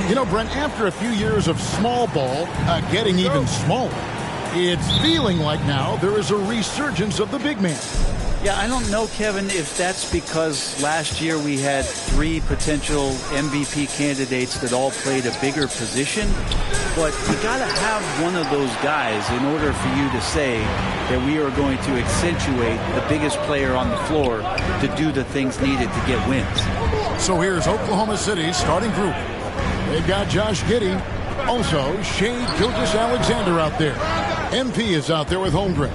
You know, Brent, after a few years of small ball getting even smaller, it's feeling like now there is a resurgence of the big man. Yeah, I don't know, Kevin, if that's because last year we had 3 potential MVP candidates that all played a bigger position. But you got to have one of those guys in order for you to say that we are going to accentuate the biggest player on the floor to do the things needed to get wins. So here's Oklahoma City's starting group. They've got Josh Giddey. Also, Shai Gilgeous-Alexander out there. MP is out there with Holmgren.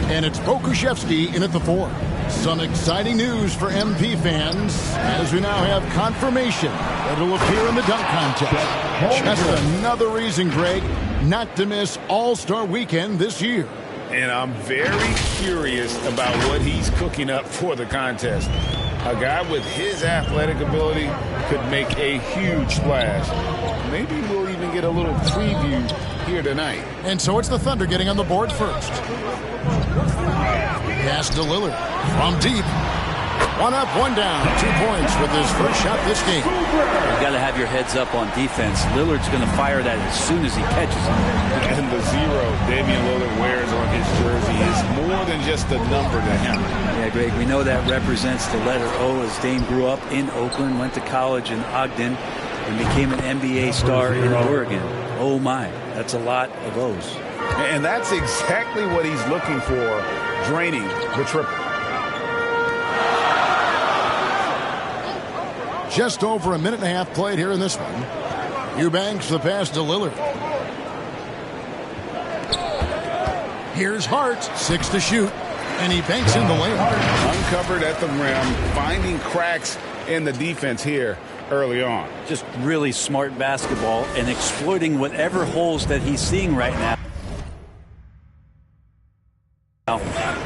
And it's Pokusevski in at the 4. Some exciting news for MP fans as we now have confirmation that it'll appear in the dunk contest. Just another reason, Greg, not to miss All-Star Weekend this year. And I'm very curious about what he's cooking up for the contest. A guy with his athletic ability could make a huge splash. Maybe we'll even get a little preview here tonight. And so it's the Thunder getting on the board first. Pass to Lillard from deep. 1 up, 1 down. 2 points with his first shot this game. You've got to have your heads up on defense. Lillard's going to fire that as soon as he catches it. And the 0 Damian Lillard wears on his jersey is more than just a number to him. Yeah, Greg, we know that represents the letter O, as Dame grew up in Oakland, went to college in Ogden, and became an NBA star in Oregon. Oh my, that's a lot of O's. And that's exactly what he's looking for, draining the triple. Just over a minute and a half played here in this one. Eubanks the pass to Lillard. Here's Hart, 6 to shoot, and he banks in the lane. Uncovered at the rim, finding cracks in the defense here early on. Just really smart basketball and exploiting whatever holes that he's seeing right now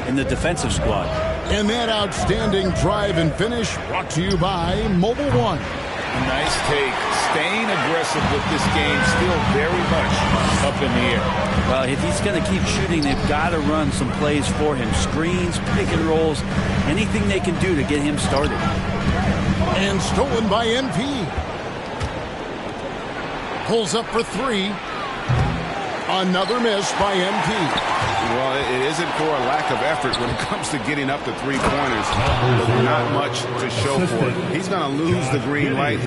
in the defensive squad. And that outstanding drive and finish brought to you by Mobile One. Nice take. Staying aggressive with this game, still very much up in the air. Well, if he's going to keep shooting, they've got to run some plays for him. Screens, pick and rolls, anything they can do to get him started. And stolen by MP. Pulls up for 3. Another miss by MP. Well, it isn't for a lack of effort when it comes to getting up to 3-pointers. There's not much to show for it. He's going to lose the green light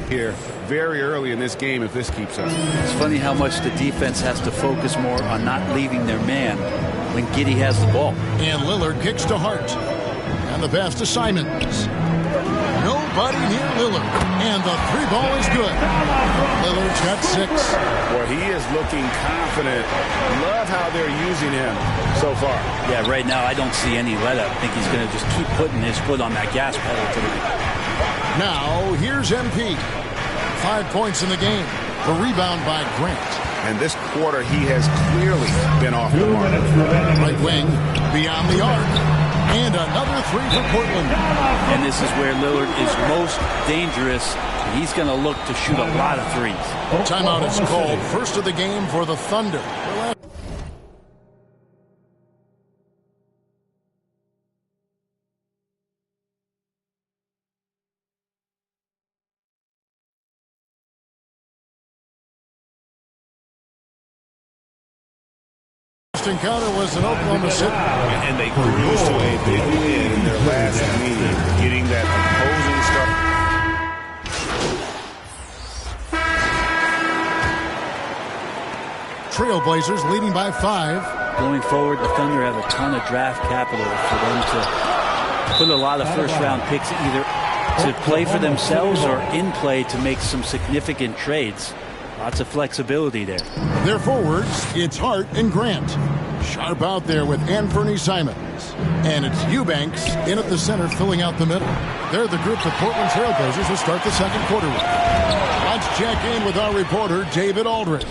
here very early in this game if this keeps up. It's funny how much the defense has to focus more on not leaving their man when Giddey has the ball. And Lillard kicks to Hart. And the pass to Simons. Nobody near Lillard. And the 3 ball is good. Lillard's got 6. Well, he is looking confident. Love how they're using him so far. Yeah, right now I don't see any let-up. I think he's going to just keep putting his foot on that gas pedal tonight. Now, here's MP. 5 points in the game. The rebound by Grant. And this quarter, he has clearly been off the mark. Right wing, beyond the arc. And another 3 for Portland. And this is where Lillard is most dangerous. He's going to look to shoot a lot of 3s. Timeout is called. First of the game for the Thunder. Encounter was in Oklahoma City. And they cruised to a big win in their last meeting, getting that opposing start. Trailblazers leading by 5. Going forward, the Thunder have a ton of draft capital for them to put a lot of first-round picks either to play for themselves or in play to make some significant trades. Lots of flexibility there. Their forwards, it's Hart and Grant. Sharp out there with Anthony Simons. And it's Eubanks in at the center filling out the middle. They're the group the Portland Trailblazers will start the second quarter with. Let's check in with our reporter, David Aldridge.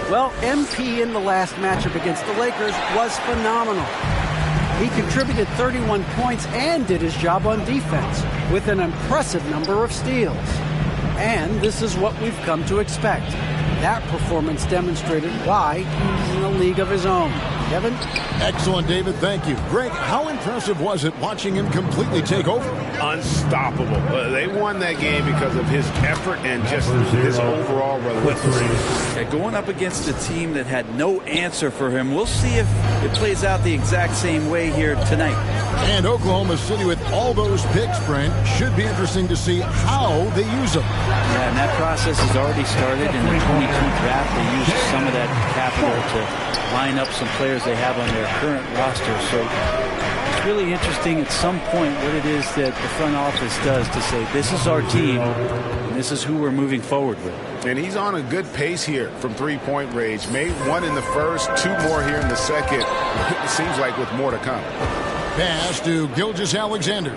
Well, MP in the last matchup against the Lakers was phenomenal. He contributed 31 points and did his job on defense with an impressive number of steals. And this is what we've come to expect. That performance demonstrated why he's in a league of his own. Kevin? Excellent, David. Thank you. Greg, how impressive was it watching him completely take over? Unstoppable. They won that game because of his effort and just his overall relentlessness. Yeah, going up against a team that had no answer for him. We'll see if it plays out the exact same way here tonight. And Oklahoma City with all those picks, Brent, should be interesting to see how they use them. Yeah, and that process has already started in the 22 draft. They used some of that capital to line up some players they have on their current roster. So it's really interesting at some point what it is that the front office does to say, this is our team, and this is who we're moving forward with. And he's on a good pace here from three-point range. Made one in the first, two more here in the second. It seems like with more to come. Pass to Gilgeous-Alexander.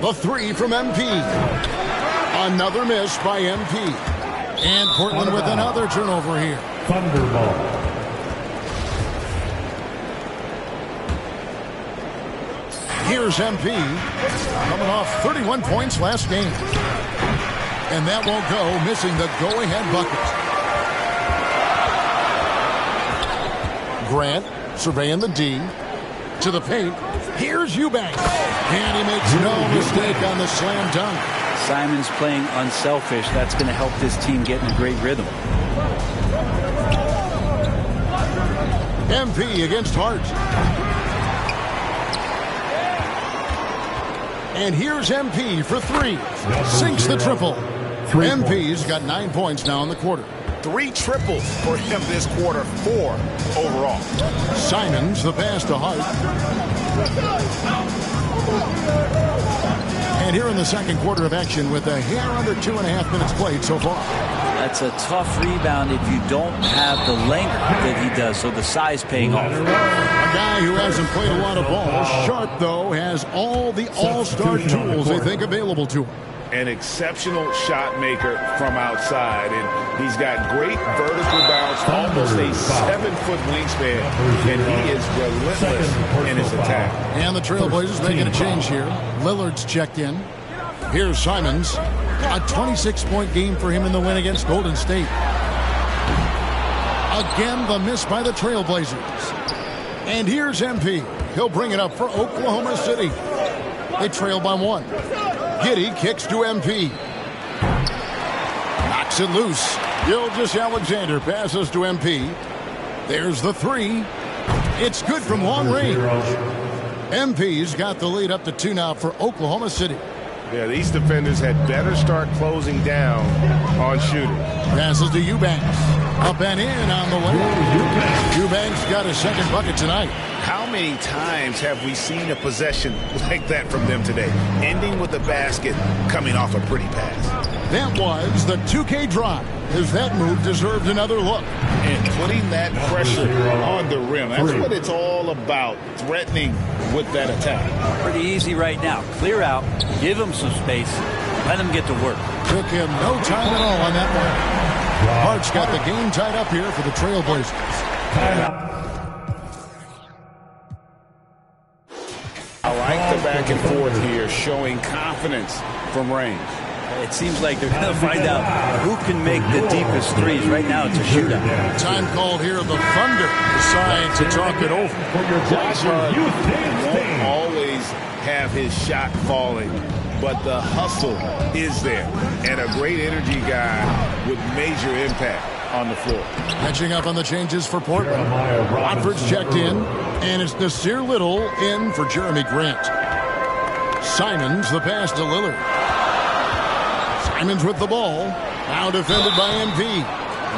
The three from MP. Another miss by MP. And Portland with another turnover here. Thunderball. Here's MP. Coming off 31 points last game. And that won't go, missing the go-ahead bucket. Grant surveying the D. To the paint. Here's Eubanks. And he makes no mistake on the slam dunk. Simon's playing unselfish. That's going to help this team get in a great rhythm. MP against Hart. And here's MP for three. Sinks the triple. MP's got 9 points now in the quarter. 3 triples for him this quarter, 4 overall. Simons the pass to Hart. And here in the second quarter of action with a hair under 2.5 minutes played so far. That's a tough rebound if you don't have the length that he does, so the size paying off. A guy who hasn't played a lot of ball. Sharp, though, has all the all-star tools they think available to him. An exceptional shot maker from outside, and he's got great vertical bounce, almost a 7-foot wingspan, and he is relentless in his attack. And the Trailblazers making a change here. Lillard's checked in. Here's Simons. A 26-point game for him in the win against Golden State. Again, the miss by the Trailblazers. And here's MP. He'll bring it up for Oklahoma City. They trail by 1. Giddey kicks to MP. Knocks it loose. Gilgeous-Alexander passes to MP. There's the three. It's good from long range. MP's got the lead up to 2 now for Oklahoma City. Yeah, these defenders had better start closing down on shooting. Passes to Eubanks. Up and in on the way. Eubanks got his second bucket tonight. How many times have we seen a possession like that from them today? Ending with a basket, coming off a pretty pass. That was the 2K drive, as that move deserved another look. And putting that pressure on the rim. That's what it's all about, threatening with that attack. Pretty easy right now. Clear out, give him some space, let him get to work. Took him no time at all on that one. Hart's got the game tied up here for the Trailblazers. I like the back and forth here, showing confidence from range. It seems like they're going to find out who can make the deepest threes. Right now, it's a shootout. Time called here. The Thunder decide to talk it over. Josh Hart won't always have his shot falling, but the hustle is there. And a great energy guy with major impact on the floor. Catching up on the changes for Portland. Watford's checked in, and it's Nasir Little in for Jeremy Grant. Simons the pass to Lillard. Simons with the ball. Now defended by MP.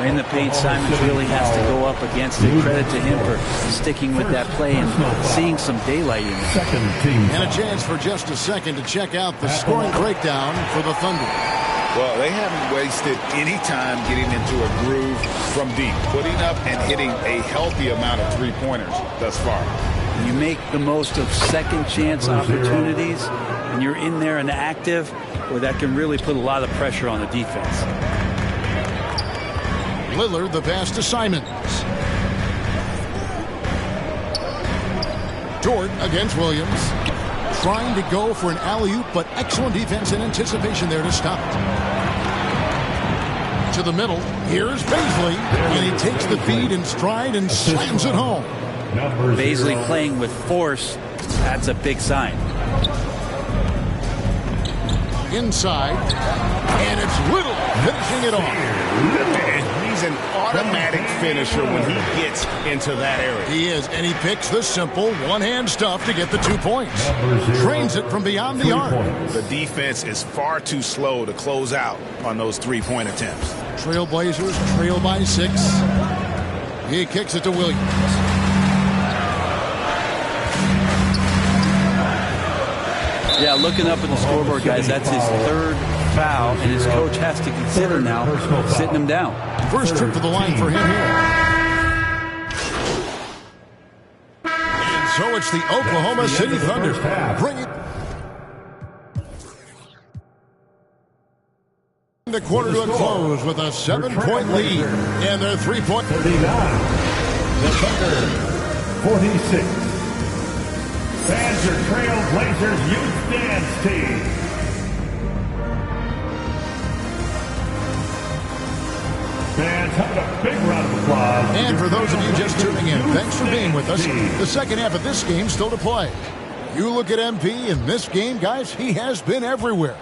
In the paint, Simons really has to go up against it. Credit to him for sticking with that play and seeing some daylight in it. And a chance for just a second to check out the scoring breakdown for the Thunder. Well, they haven't wasted any time getting into a groove from deep, putting up and hitting a healthy amount of three-pointers thus far. You make the most of second chance opportunities, and you're in there and active, where that can really put a lot of pressure on the defense. Lillard the pass to Simons. Dort against Williams. Trying to go for an alley-oop, but excellent defense and anticipation there to stop it. to the middle. Here's Baisley, and he takes the feed in stride and slams it home. Baisley playing with force. That's a big sign. Inside, and it's Little finishing it off. He's an automatic finisher when he gets into that area. He is, and he picks the simple one-hand stuff to get the 2 points. Drains it from beyond the arc. The defense is far too slow to close out on those three-point attempts. Trailblazers trail by 6. He kicks it to Williams. Yeah, looking up at the scoreboard, guys, that's his 3rd foul, and his coach has to consider now sitting him down. First trip to the line for him here. And so it's the Oklahoma City Thunder. Bring it. The quarter to a close with a 7-point lead and their 3-point. 39. The Thunder 46. Fans are Trailblazers Youth Dance Team. Fans, have a big round of applause. And for those of you just tuning in, thanks for being with us. The second half of this game still to play. You look at MP in this game, guys, he has been everywhere.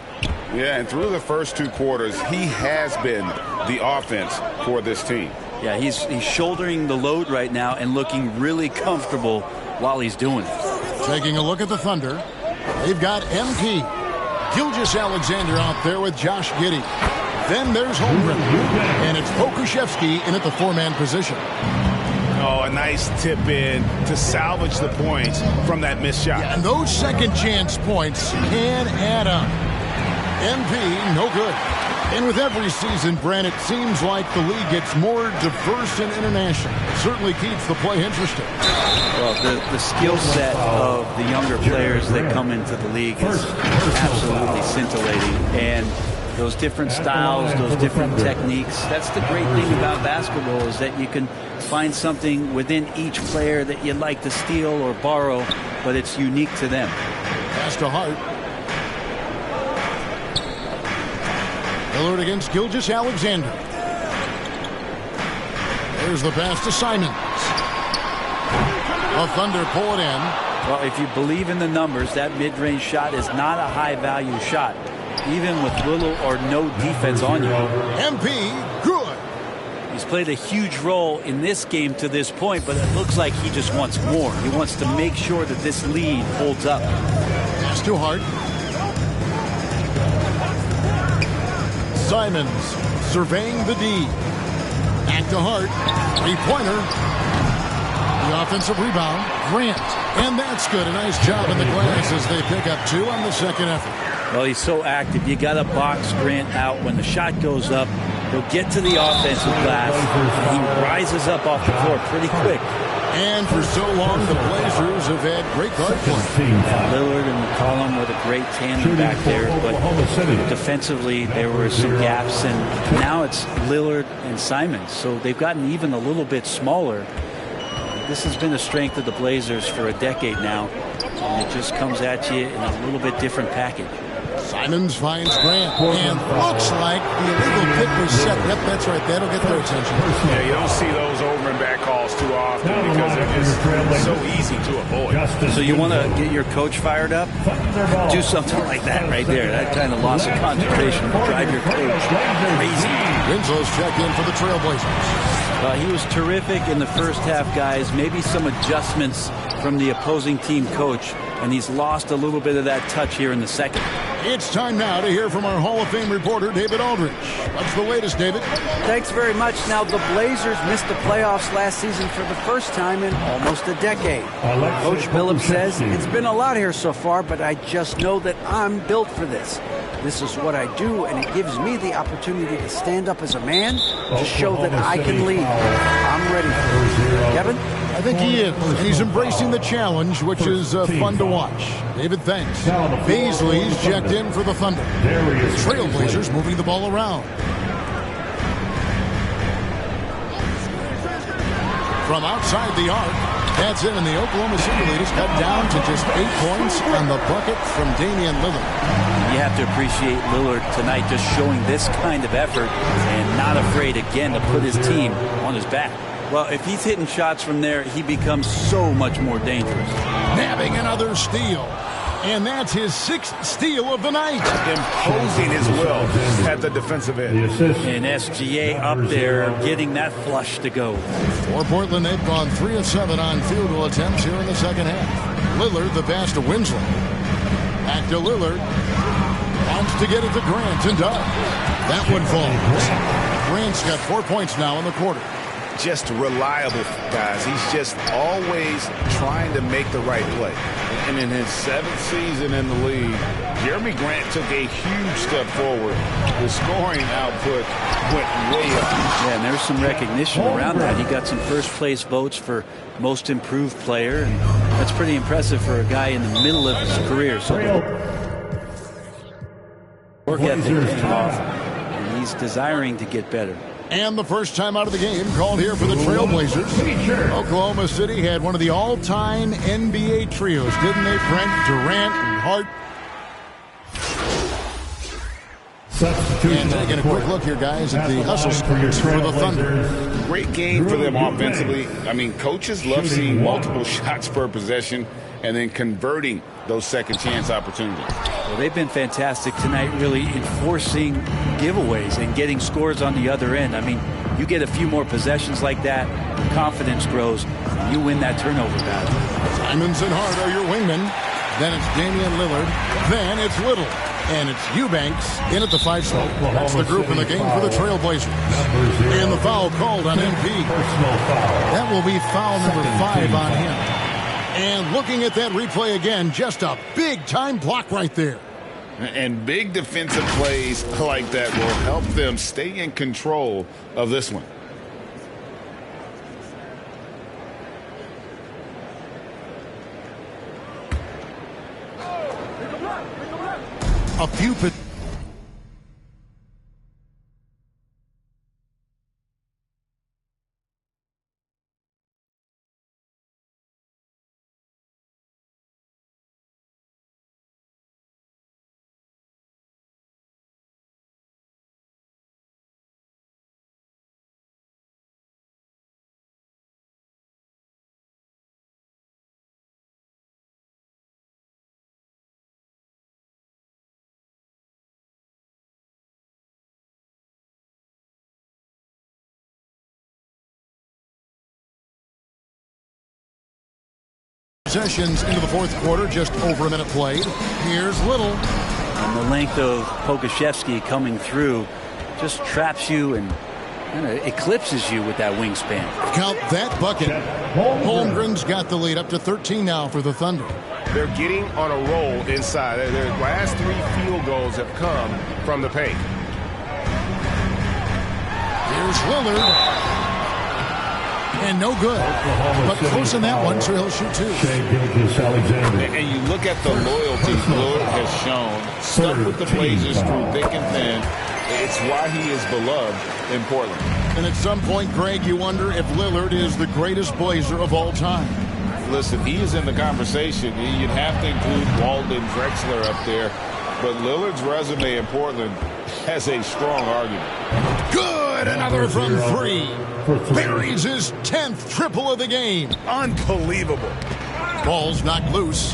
Yeah, and through the first 2 quarters, he has been the offense for this team. Yeah, he's shouldering the load right now and looking really comfortable while he's doing it. Taking a look at the Thunder, they've got MP. Gilgeous-Alexander out there with Josh Giddey. Then there's Holmgren. And it's Pokusevski in at the 4-man position. Oh, a nice tip in to salvage the points from that missed shot. Yeah, and those second chance points can add up. MP, no good. And with every season, Brent, it seems like the league gets more diverse and international. It certainly keeps the play interesting. Well, the skill set of the younger players that come into the league is absolutely scintillating. And those different styles, those different techniques, that's the great thing about basketball is that you can find something within each player that you'd like to steal or borrow, but it's unique to them. Pass to Hart. Lillard against Gilgeous-Alexander. There's the pass to Simons. The Thunder pull it in. Well, if you believe in the numbers, that mid-range shot is not a high-value shot, even with little or no defense on you. MP, good. He's played a huge role in this game to this point, but it looks like he just wants more. He wants to make sure that this lead holds up. Pass to Hart. Simons surveying the D. Back to Hart. 3-pointer. The offensive rebound. Grant. And that's good. A nice job in the glass as they pick up 2 on the second effort. Well, he's so active. You got to box Grant out. When the shot goes up, he'll get to the offensive glass. He rises up off the floor pretty quick. And for so long, the Blazers have had great guard play. Lillard and McCollum were the great tandem back there, but defensively there were some gaps, and now it's Lillard and Simons. So they've gotten even a little bit smaller. This has been a strength of the Blazers for a decade now, and it just comes at you in a little bit different package. Simons finds Grant, and looks like the illegal pick was set. Yep, that's right. That'll get their attention. Yeah, you don't see those over and back calls too often because they're just so easy to avoid. So you want to get your coach fired up? Do something like that right there. That kind of loss of concentration will drive your coach crazy. Winslow's check in for the Trailblazers. He was terrific in the first half, guys. Maybe some adjustments from the opposing team coach, and he's lost a little bit of that touch here in the second. It's time now to hear from our Hall of Fame reporter, David Aldridge. What's the latest, David? Thanks very much. Now, the Blazers missed the playoffs last season for the first time in almost a decade. Coach Phillips says, it's been a lot here so far, but I just know that I'm built for this. This is what I do, and it gives me the opportunity to stand up as a man to show that I can lead. I'm ready for it. Kevin? I think he is, and he's embracing the challenge, which is fun to watch. David, thanks. Baisley's checked in for the Thunder. Trailblazers moving the ball around. From outside the arc, That's it, and the Oklahoma City lead is cut down to just 8 points on the bucket from Damian Lillard. You have to appreciate Lillard tonight just showing this kind of effort and not afraid again to put his team on his back. Well, if he's hitting shots from there, he becomes so much more dangerous. Nabbing another steal. And that's his 6th steal of the night. Imposing his will at the defensive end. And SGA up there getting that flush to go. For Portland, they've gone 3 of 7 on field goal attempts here in the second half. Lillard, the pass to Winslow. Back to Lillard. Wants to get it to Grant and does. That one falls. Grant's got 4 points now in the quarter. Just reliable, guys. He's just always trying to make the right play. And in his 7th season in the league, Jeremy Grant took a huge step forward. The scoring output went way up. Yeah, and there's some recognition around that. He got some first-place votes for most improved player, and that's pretty impressive for a guy in the middle of his career. So work ethic paying off, and he's desiring to get better. And the first time out of the game called here for the Trailblazers. Oklahoma City had one of the all-time NBA trios, didn't they, Brent? Durant and Hart. And taking a quick look here, guys, at the hustle scores for the Thunder. Great game for them offensively. I mean, coaches love seeing multiple shots per possession and then converting those second-chance opportunities. Well, they've been fantastic tonight, really enforcing giveaways and getting scores on the other end. I mean, you get a few more possessions like that, confidence grows, and you win that turnover battle. Simons and Hart are your wingmen. Then it's Damian Lillard. Then it's Little. And it's Eubanks in at the 5 spot. That's the group in the game for the Trailblazers. And the foul called on MP. That will be foul number 5 on him. And looking at that replay again, just a big-time block right there. And big defensive plays like that will help them stay in control of this one. A few possessions into the fourth quarter, just over a minute played. Here's Little. And the length of Pokusevski coming through just traps you and kind of eclipses you with that wingspan. Count that bucket. Holmgren's got the lead up to 13 now for the Thunder. They're getting on a roll inside. Their last 3 field goals have come from the paint. Here's Lillard. And no good. But close in that one, so he'll shoot 2. And you look at the loyalty Lillard has shown. Stuck with the Blazers through thick and thin. It's why he is beloved in Portland. And at some point, Greg, you wonder if Lillard is the greatest Blazer of all time. Listen, he is in the conversation. You'd have to include Walden, Drexler up there. But Lillard's resume in Portland has a strong argument. Good! Another from 3. Buries his 10th triple of the game. Unbelievable. Ball's knocked loose.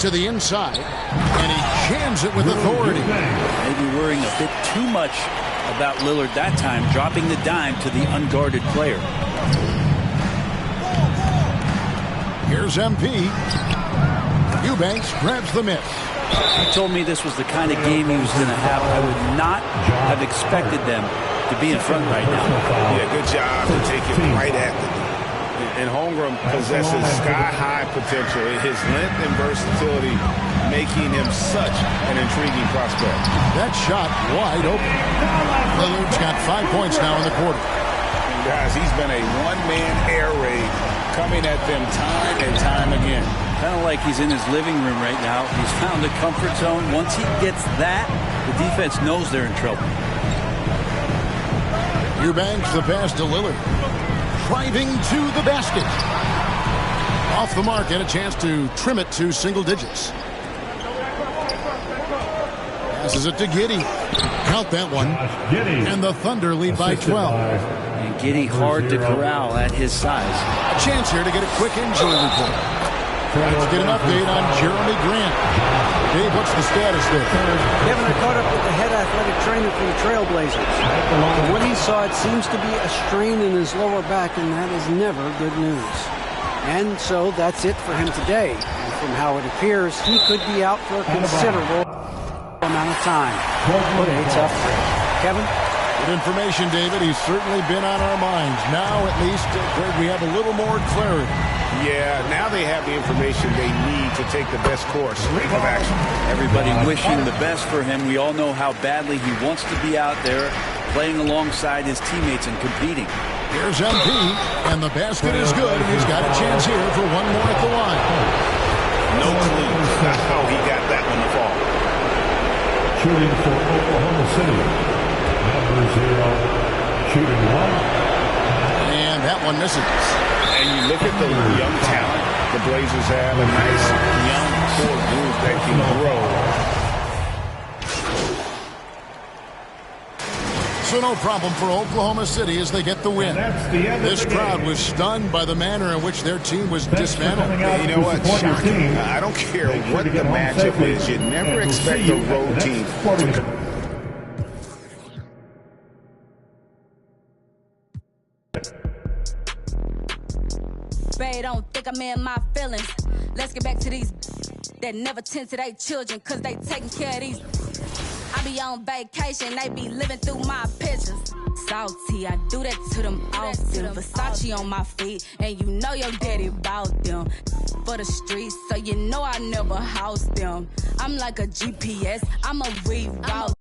To the inside. And he jams it with authority. Maybe worrying a bit too much about Lillard that time, dropping the dime to the unguarded player. Here's MP. Eubanks grabs the miss. He told me this was the kind of game he was going to have. I would not have expected them to be in front right now. Yeah, good job to take it right at the D. And Holmgren possesses sky-high potential. His length and versatility making him such an intriguing prospect. That shot wide open. Lillard's got 5 points now in the quarter. Guys, he's been a one-man air raid coming at them time and time again. Kind of like he's in his living room right now. He's found the comfort zone. Once he gets that, the defense knows they're in trouble. Eubanks, the pass to Lillard. Driving to the basket. Off the mark and a chance to trim it to single digits. Passes it to Giddey. Count that one. And the Thunder lead by 12. And Giddey hard to corral at his size. A chance here to get a quick injury report. Let's get an update on Jeremy Grant. Dave, what's the status there? Kevin, I caught up with the head athletic trainer for the Trailblazers. From what he saw, it seems to be a strain in his lower back, and that is never good news. And so that's it for him today. And from how it appears, he could be out for a considerable amount of time. What a tough break. Kevin? Good information, David. He's certainly been on our minds. Now, at least, Greg, we have a little more clarity. Yeah, now they have the information they need to take the best course of action. Everybody wishing the best for him. We all know how badly he wants to be out there playing alongside his teammates and competing. Here's MP, and the basket is good, and he's got a chance here for one more at the line. No clue how he got that one to fall. Shooting for Oklahoma City. Number 0, shooting 1. And that one misses. And you look at the young talent the Blazers have, a nice young core group that can grow. So no problem for Oklahoma City as they get the win. This crowd was stunned by the manner in which their team was dismantled. You know what? Shocking. I don't care what the matchup is. You never expect a road team to... Babe, don't think I'm in my feelings. Let's get back to these that never tend to their children, cause they taking care of these. I be on vacation, they be living through my pictures. Salty, I do that to them often. Versace on my feet, and you know your daddy bout them. For the streets, so you know I never house them. I'm like a GPS, I'ma reroute